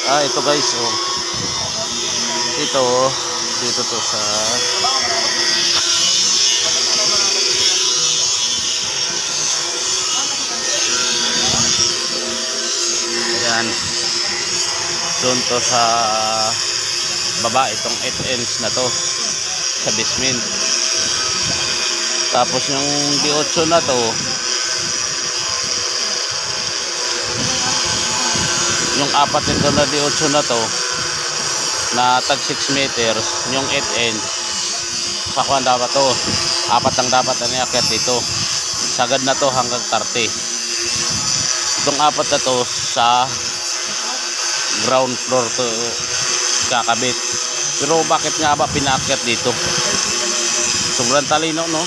Ito guys, oh. Ito, dito to sa ayan. Doon to sa baba, itong 8 inch na to sa basement. Tapos yung D8 na to, yung apat nito na D8 na to na tag 6 meters, yung 8 inch sa kuwan dapat to, apat ang dapat na niakyat dito, sagad na to hanggang 30. Itong apat na to sa ground floor to kakabit. Pero bakit nga ba pinakyat dito? Sobrang talino, no?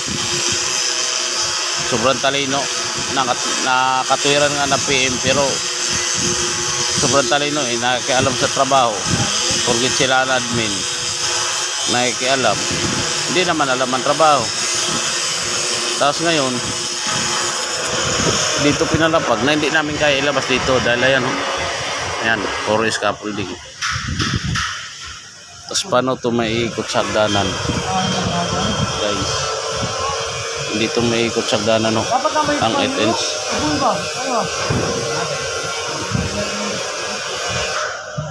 Sobrang talino. Nakatwiran nga na PM, pero sobrang talino eh. Nakikialam sa trabaho. Porgit sila ang admin. Nakikialam. Hindi naman alam ang trabaho. Tapos ngayon, dito pinalapag na hindi namin kaya ilabas dito dahil ayan, oh. Ayan, puro scaffolding. Tapos paano ito maiikot sa hagdanan? Guys, hindi ito maiikot sa hagdanan, no? Ang 8 inch.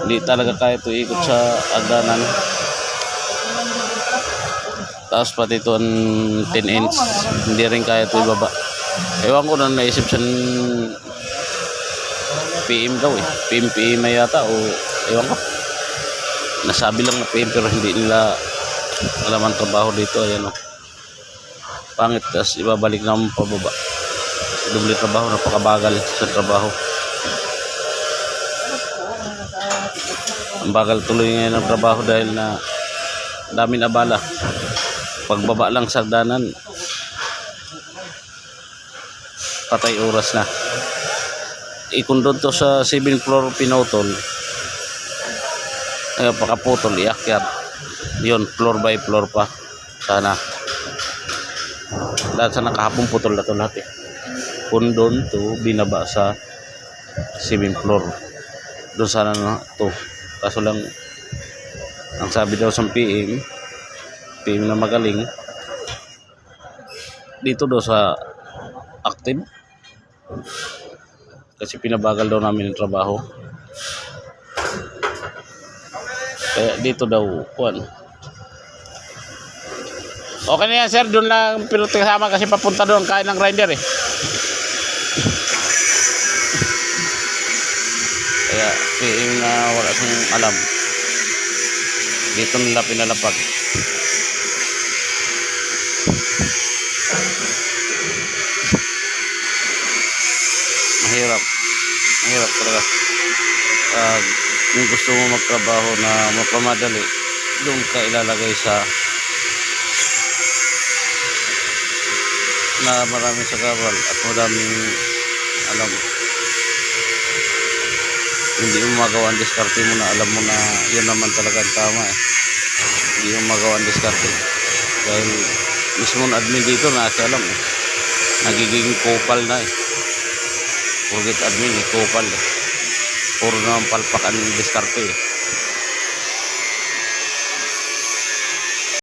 Hindi talaga kaya ito ikot sa hagdanan. Tapos pati ito ang 10 inch. Hindi rin kaya ito ibaba. Ewan ko na naisip sa PM daw eh. PM ay yata o ewan ko. Nasabi lang na PM pero hindi nila alam ang trabaho dito. Ayan o. Pangit, tapos ibabalik naman pababa. Doble trabaho, napakabagal sa trabaho. Ang bagal tuloy ngayon ang trabaho dahil na dami na bala. Pagbaba lang sa hagdanan, patay oras na. Ikundod to sa 7th floor pinutol, pakaputol, iakyat yun, floor by floor pa sana. Lahat sana kahapon putol na to lahat eh. Kundon to binaba sa 7th floor doon sana na to, kaso lang ang sabi daw sa PM na magaling dito daw sa active kasi pinabagal daw namin ang trabaho. Kaya dito daw kuan. Okay na yan sir, doon lang pero kasama kasi papunta doon kain ng grinder eh. Kaya PM na wala siyang alam. Dito nila pinalapag. Mahirap talaga. Kung gusto mo magtrabaho na mapamadali, doon ka ilalagay sa na maraming sagabal at maraming alam. Hindi mo magawa ang diskarte mo na alam mo na yun naman talaga ang tama eh. Hindi mo magawa ang diskarte dahil mismo ang admin dito nakialam eh. Nagiging kupal na eh. Purgit admin eh, kupal eh. Puro naman palpak ang diskarte eh.